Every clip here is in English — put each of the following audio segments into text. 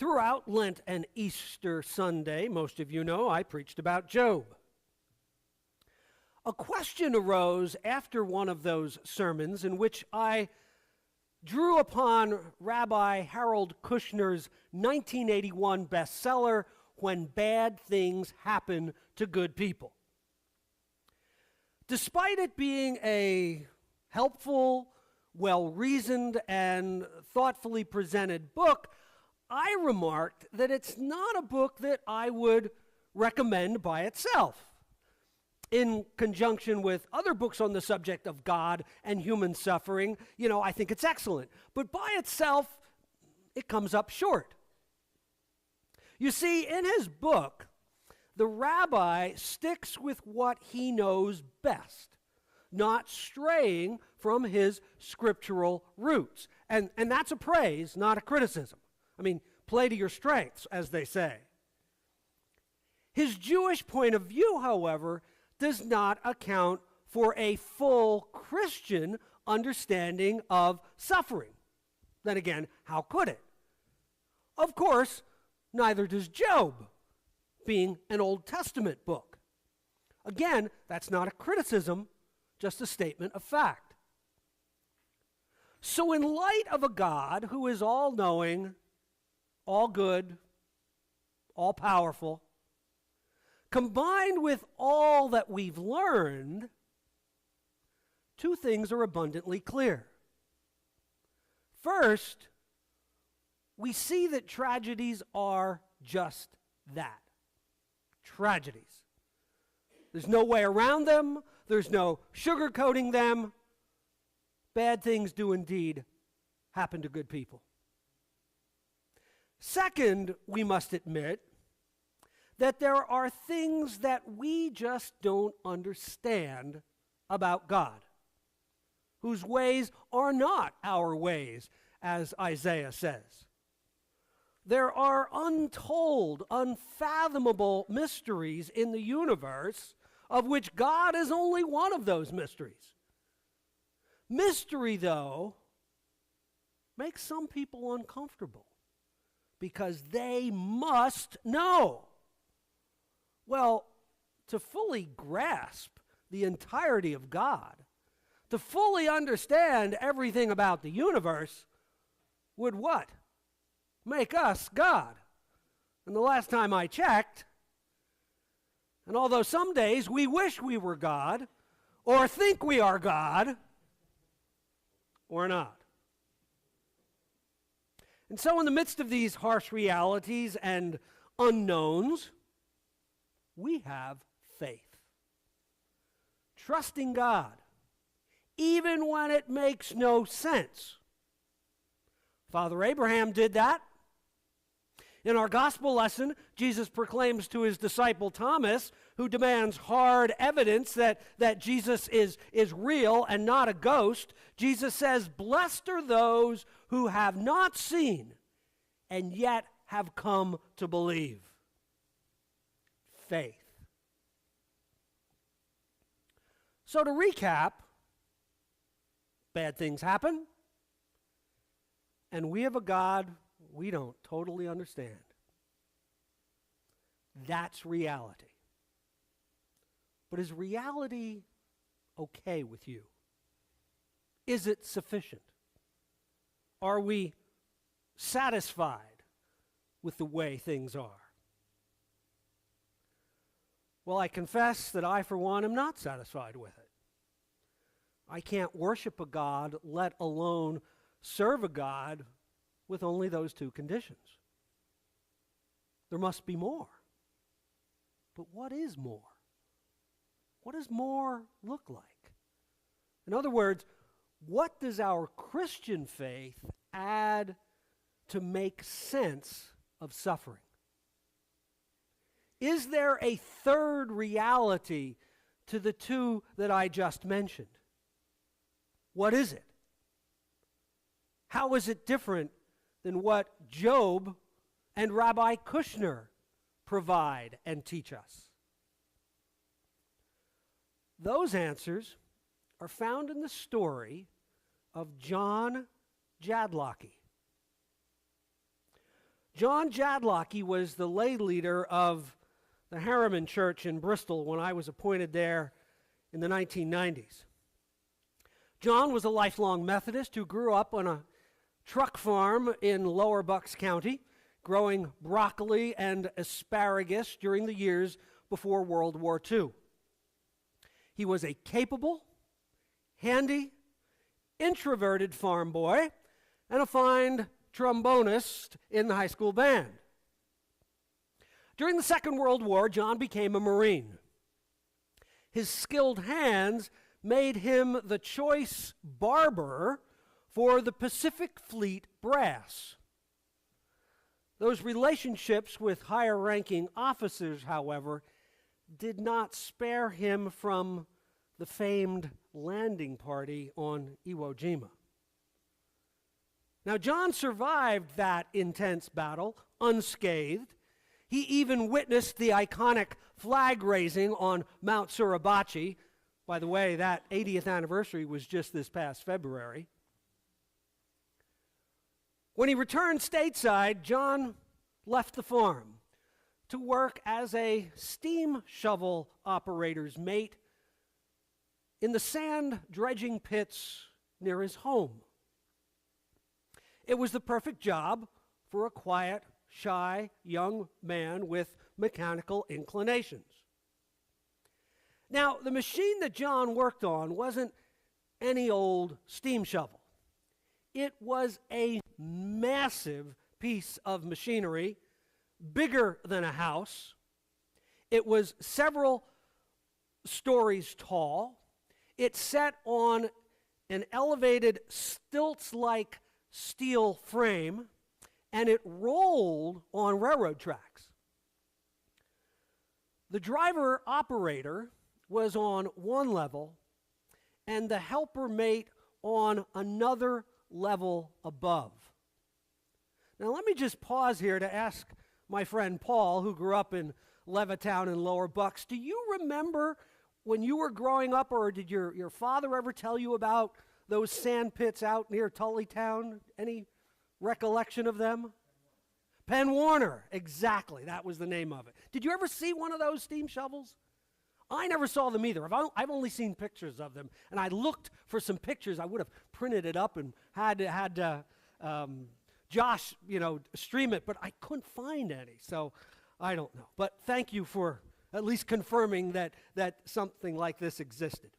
Throughout Lent and Easter Sunday, most of you know, I preached about Job. A question arose after one of those sermons in which I drew upon Rabbi Harold Kushner's 1981 bestseller, When Bad Things Happen to Good People. Despite it being a helpful, well-reasoned, and thoughtfully presented book, I remarked that it's not a book that I would recommend by itself. In conjunction with other books on the subject of God and human suffering, I think it's excellent. But by itself, it comes up short. You see, in his book, the rabbi sticks with what he knows best, not straying from his scriptural roots. And that's a praise, not a criticism. Play to your strengths, as they say. His Jewish point of view, however, does not account for a full Christian understanding of suffering. Then again, how could it? Of course, neither does Job, being an Old Testament book. Again, that's not a criticism, just a statement of fact. So in light of a God who is all-knowing, all good, all powerful, combined with all that we've learned, two things are abundantly clear. First, we see that tragedies are just that, tragedies. There's no way around them. There's no sugarcoating them. Bad things do indeed happen to good people. Second, we must admit that there are things that we just don't understand about God, whose ways are not our ways, as Isaiah says. There are untold, unfathomable mysteries in the universe, of which God is only one of those mysteries. Mystery, though, makes some people uncomfortable because they must know. Well, to fully grasp the entirety of God, to fully understand everything about the universe, would what? Make us God. And the last time I checked, and although some days we wish we were God, or think we are God, we're not. And so in the midst of these harsh realities and unknowns, we have faith. Trusting God, even when it makes no sense. Father Abraham did that. In our gospel lesson, Jesus proclaims to his disciple Thomas, who demands hard evidence that Jesus is real and not a ghost, Jesus says, "Blessed are those who have not seen and yet have come to believe." Faith. So to recap, bad things happen, and we have a God we don't totally understand. That's reality. But is reality okay with you? Is it sufficient? Are we satisfied with the way things are? Well, I confess that I, for one, am not satisfied with it. I can't worship a God, let alone serve a God, with only those two conditions. There must be more. But what is more? What does more look like? In other words, what does our Christian faith add to make sense of suffering? Is there a third reality to the two that I just mentioned? What is it? How is it different than what Job and Rabbi Kushner provide and teach us? Those answers are found in the story of John Jadlocki. John Jadlocky was the lay leader of the Harriman Church in Bristol when I was appointed there in the 1990s. John was a lifelong Methodist who grew up on a truck farm in Lower Bucks County, growing broccoli and asparagus during the years before World War II. He was a capable, handy, introverted farm boy and a fine trombonist in the high school band. During the Second World War, John became a Marine. His skilled hands made him the choice barber for the Pacific Fleet brass. Those relationships with higher-ranking officers, however, did not spare him from the famed landing party on Iwo Jima. Now, John survived that intense battle unscathed. He even witnessed the iconic flag raising on Mount Suribachi. By the way, that 80th anniversary was just this past February. When he returned stateside, John left the farm to work as a steam shovel operator's mate in the sand dredging pits near his home. It was the perfect job for a quiet, shy young man with mechanical inclinations. Now, the machine that John worked on wasn't any old steam shovel. It was a massive piece of machinery, bigger than a house. It was several stories tall. It sat on an elevated stilts-like steel frame, and it rolled on railroad tracks. The driver-operator was on one level, and the helper mate on another level above. Now let me just pause here to ask my friend Paul, who grew up in Levittown and Lower Bucks, do you remember when you were growing up, or did your father ever tell you about those sand pits out near Tullytown? Any recollection of them? Penn Warner, exactly, that was the name of it. Did you ever see one of those steam shovels? I never saw them either. I've only seen pictures of them, and I looked for some pictures. I would have printed it up and had Josh, stream it, but I couldn't find any, so I don't know. But thank you for at least confirming that something like this existed.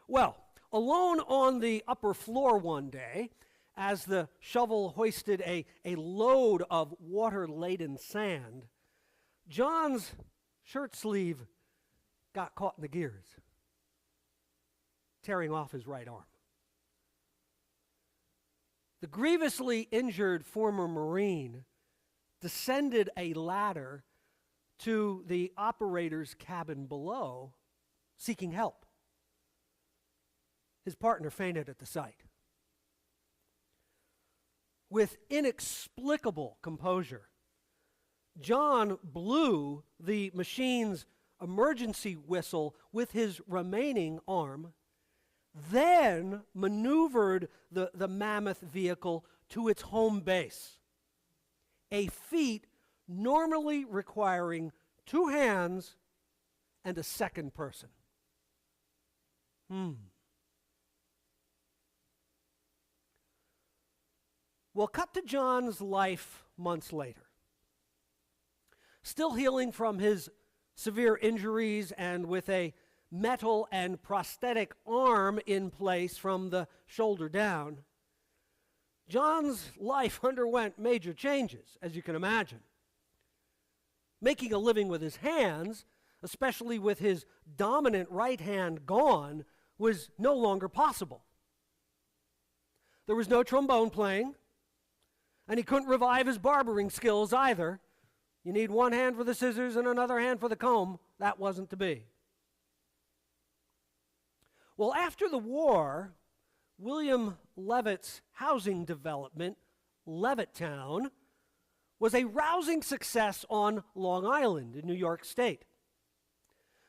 Well, alone on the upper floor one day, as the shovel hoisted a load of water-laden sand, John's shirt sleeve got caught in the gears, tearing off his right arm. The grievously injured former Marine descended a ladder to the operator's cabin below, seeking help. His partner fainted at the sight. With inexplicable composure, John blew the machine's emergency whistle with his remaining arm, then maneuvered the mammoth vehicle to its home base, a feat normally requiring 2 hands and a second person. Well, cut to John's life months later. Still healing from his severe injuries and with a metal and prosthetic arm in place from the shoulder down, John's life underwent major changes, as you can imagine. Making a living with his hands, especially with his dominant right hand gone, was no longer possible. There was no trombone playing, and he couldn't revive his barbering skills either. You need one hand for the scissors and another hand for the comb. That wasn't to be. Well, after the war, William Levitt's housing development, Levittown, was a rousing success on Long Island in New York State.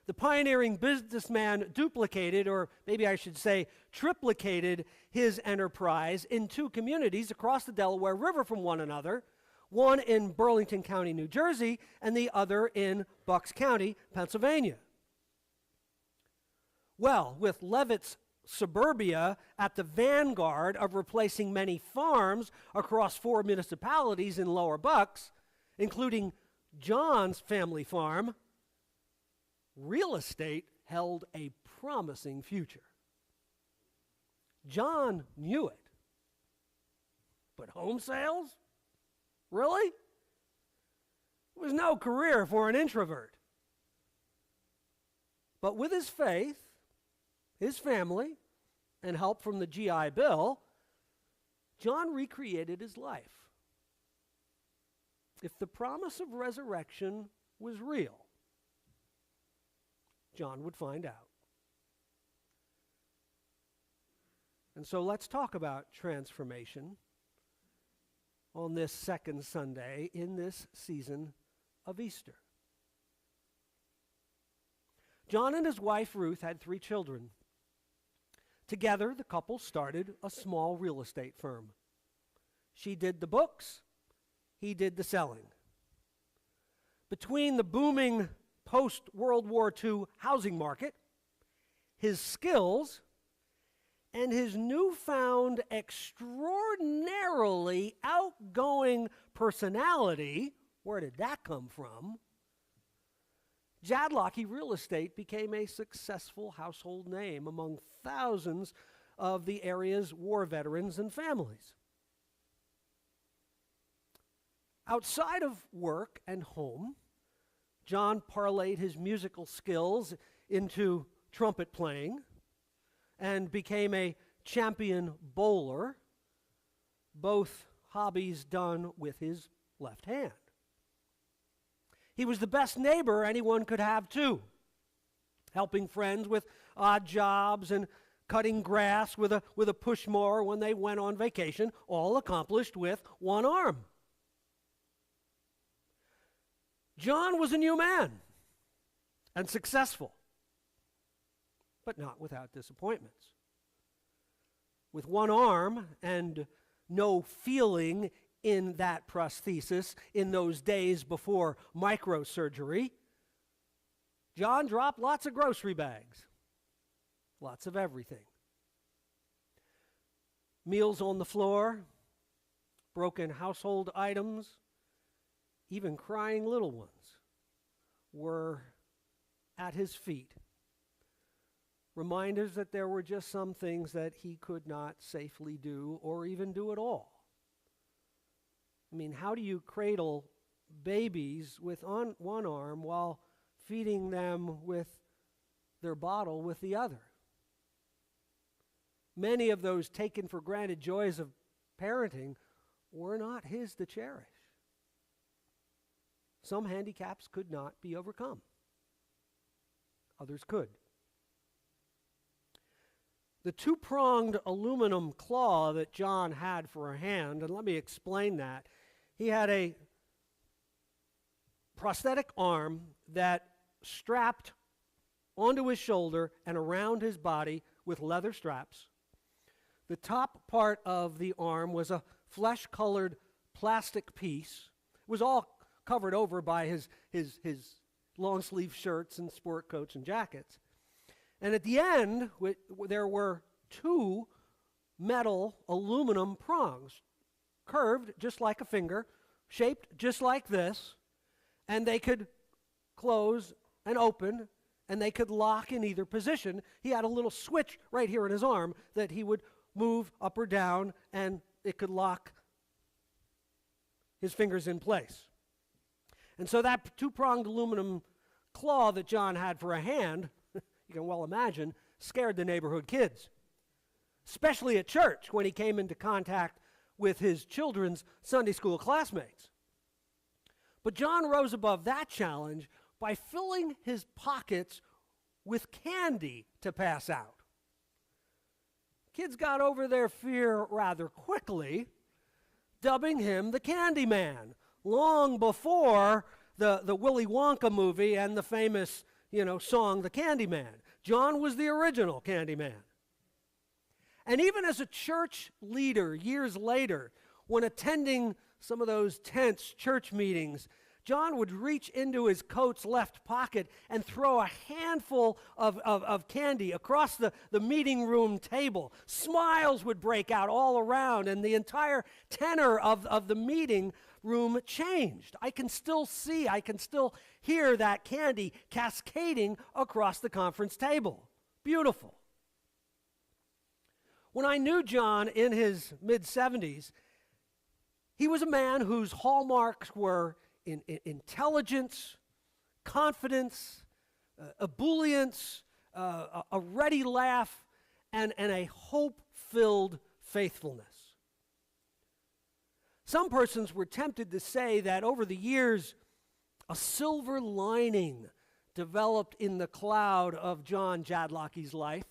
The pioneering businessman duplicated, or maybe I should say triplicated, his enterprise in 2 communities across the Delaware River from one another, one in Burlington County, New Jersey, and the other in Bucks County, Pennsylvania. Well, with Levitt's suburbia at the vanguard of replacing many farms across 4 municipalities in Lower Bucks, including John's family farm, real estate held a promising future. John knew it. But home sales? Really? It was no career for an introvert. But with his faith, his family, and help from the GI Bill, John recreated his life. If the promise of resurrection was real, John would find out. And so let's talk about transformation on this second Sunday in this season of Easter. John and his wife Ruth had 3 children. Together, the couple started a small real estate firm. She did the books, he did the selling. Between the booming post-World War II housing market, his skills, and his newfound extraordinarily outgoing personality, where did that come from? Jadlocky Real Estate became a successful household name among thousands of the area's war veterans and families. Outside of work and home, John parlayed his musical skills into trumpet playing and became a champion bowler, both hobbies done with his left hand. He was the best neighbor anyone could have, too, helping friends with odd jobs and cutting grass with a push mower when they went on vacation, all accomplished with one arm. John was a new man and successful, but not without disappointments. With one arm and no feeling in that prosthesis in those days before microsurgery, John dropped lots of grocery bags, lots of everything. Meals on the floor, broken household items, even crying little ones were at his feet. Reminders that there were just some things that he could not safely do or even do at all. I mean, how do you cradle babies with one arm while feeding them with their bottle with the other? Many of those taken for granted joys of parenting were not his to cherish. Some handicaps could not be overcome. Others could. The 2-pronged aluminum claw that John had for a hand, and let me explain that. He had a prosthetic arm that strapped onto his shoulder and around his body with leather straps. The top part of the arm was a flesh-colored plastic piece. It was all covered over by his long-sleeve shirts and sport coats and jackets. And at the end, there were 2 metal aluminum prongs, curved just like a finger, shaped just like this, and they could close and open, and they could lock in either position. He had a little switch right here in his arm that he would move up or down, and it could lock his fingers in place. And so that 2-pronged aluminum claw that John had for a hand, you can well imagine, scared the neighborhood kids, especially at church when he came into contact with his children's Sunday school classmates. But John rose above that challenge by filling his pockets with candy to pass out. Kids got over their fear rather quickly, dubbing him the Candy Man, long before the Willy Wonka movie and the famous, song, The Candy Man. John was the original Candy Man. And even as a church leader years later, when attending some of those tense church meetings, John would reach into his coat's left pocket and throw a handful of candy across the meeting room table. Smiles would break out all around, and the entire tenor of the meeting room changed. I can still hear that candy cascading across the conference table. Beautiful. When I knew John in his mid-70s, he was a man whose hallmarks were in intelligence, confidence, ebullience, a ready laugh, and a hope-filled faithfulness. Some persons were tempted to say that over the years, a silver lining developed in the cloud of John Jadlocky's life.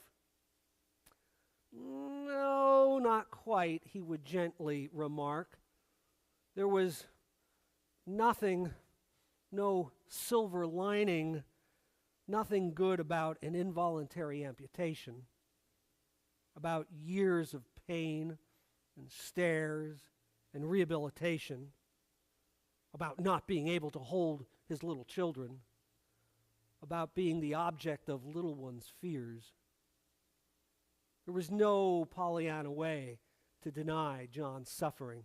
No, not quite, he would gently remark. There was nothing, no silver lining, nothing good about an involuntary amputation, about years of pain and stares and rehabilitation, about not being able to hold his little children, about being the object of little ones' fears. There was no Pollyanna way to deny John's suffering.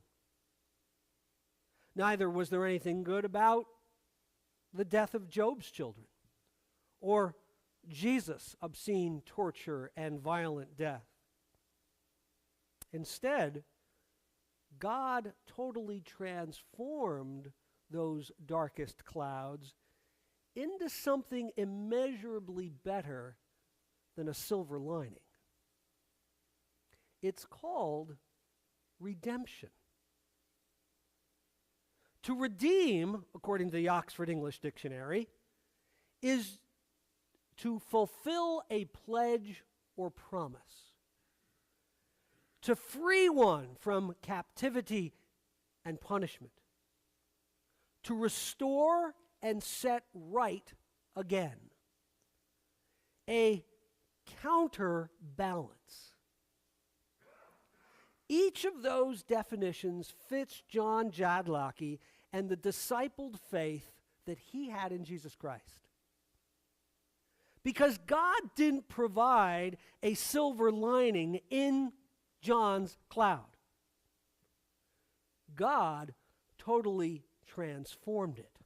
Neither was there anything good about the death of Job's children or Jesus' obscene torture and violent death. Instead, God totally transformed those darkest clouds into something immeasurably better than a silver lining. It's called redemption. To redeem, according to the Oxford English Dictionary, is to fulfill a pledge or promise, to free one from captivity and punishment, to restore and set right again, a counterbalance. Each of those definitions fits John Jadlocky and the discipled faith that he had in Jesus Christ. Because God didn't provide a silver lining in John's cloud. God totally transformed it.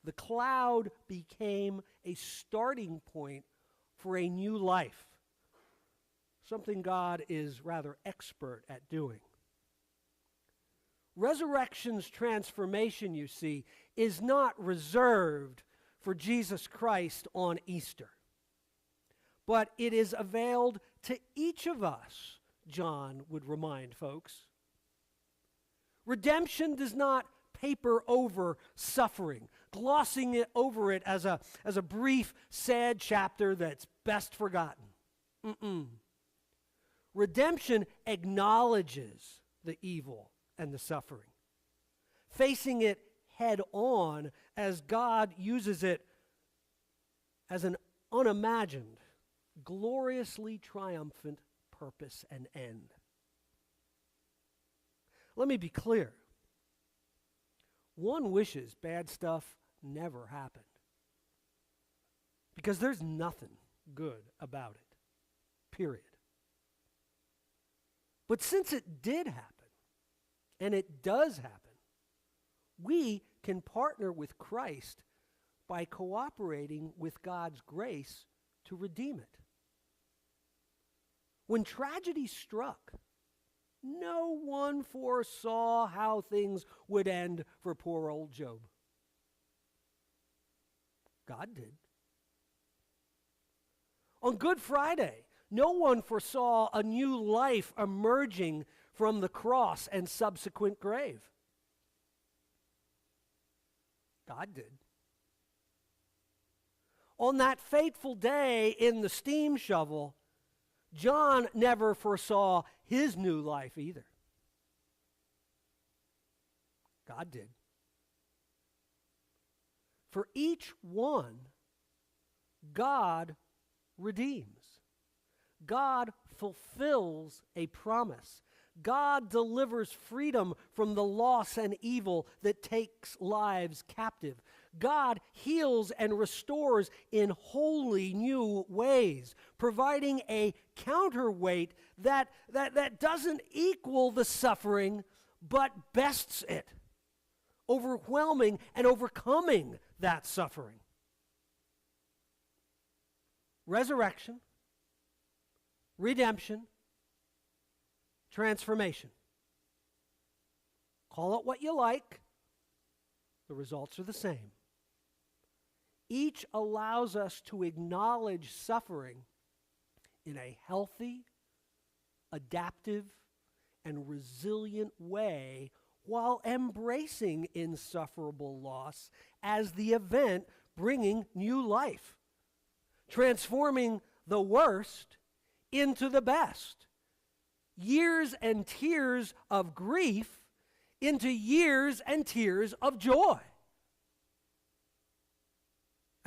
The cloud became a starting point for a new life. Something God is rather expert at doing. Resurrection's transformation, you see, is not reserved for Jesus Christ on Easter, but it is availed to each of us, John would remind folks. Redemption does not paper over suffering, glossing over it as a brief, sad chapter that's best forgotten. Redemption acknowledges the evil and the suffering, facing it head on as God uses it as an unimagined, gloriously triumphant purpose and end. Let me be clear. One wishes bad stuff never happened, because there's nothing good about it, period. But since it did happen, and it does happen, we can partner with Christ by cooperating with God's grace to redeem it. When tragedy struck, no one foresaw how things would end for poor old Job. God did. On Good Friday, no one foresaw a new life emerging from the cross and subsequent grave. God did. On that fateful day in the steam shovel, John never foresaw his new life either. God did. For each one, God redeems. God fulfills a promise. God delivers freedom from the loss and evil that takes lives captive. God heals and restores in wholly new ways, providing a counterweight that doesn't equal the suffering, but bests it, overwhelming and overcoming that suffering. Resurrection, redemption, transformation. Call it what you like. The results are the same. Each allows us to acknowledge suffering in a healthy, adaptive, and resilient way while embracing insufferable loss as the event bringing new life, transforming the worst into the best. Years and tears of grief into years and tears of joy.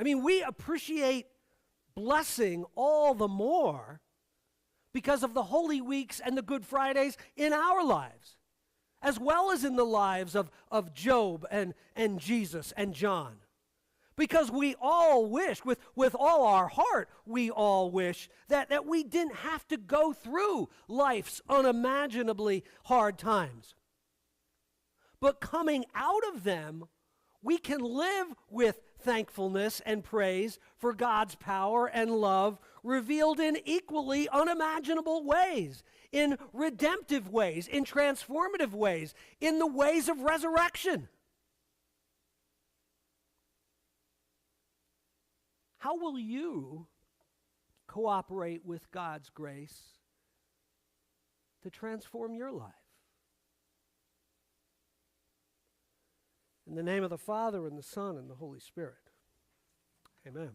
I mean, we appreciate blessing all the more because of the Holy Weeks and the Good Fridays in our lives, as well as in the lives of Job and Jesus and John. Because we all wish, with all our heart, we all wish that we didn't have to go through life's unimaginably hard times. But coming out of them, we can live with thankfulness and praise for God's power and love revealed in equally unimaginable ways, in redemptive ways, in transformative ways, in the ways of resurrection. How will you cooperate with God's grace to transform your life? In the name of the Father, and the Son, and the Holy Spirit. Amen.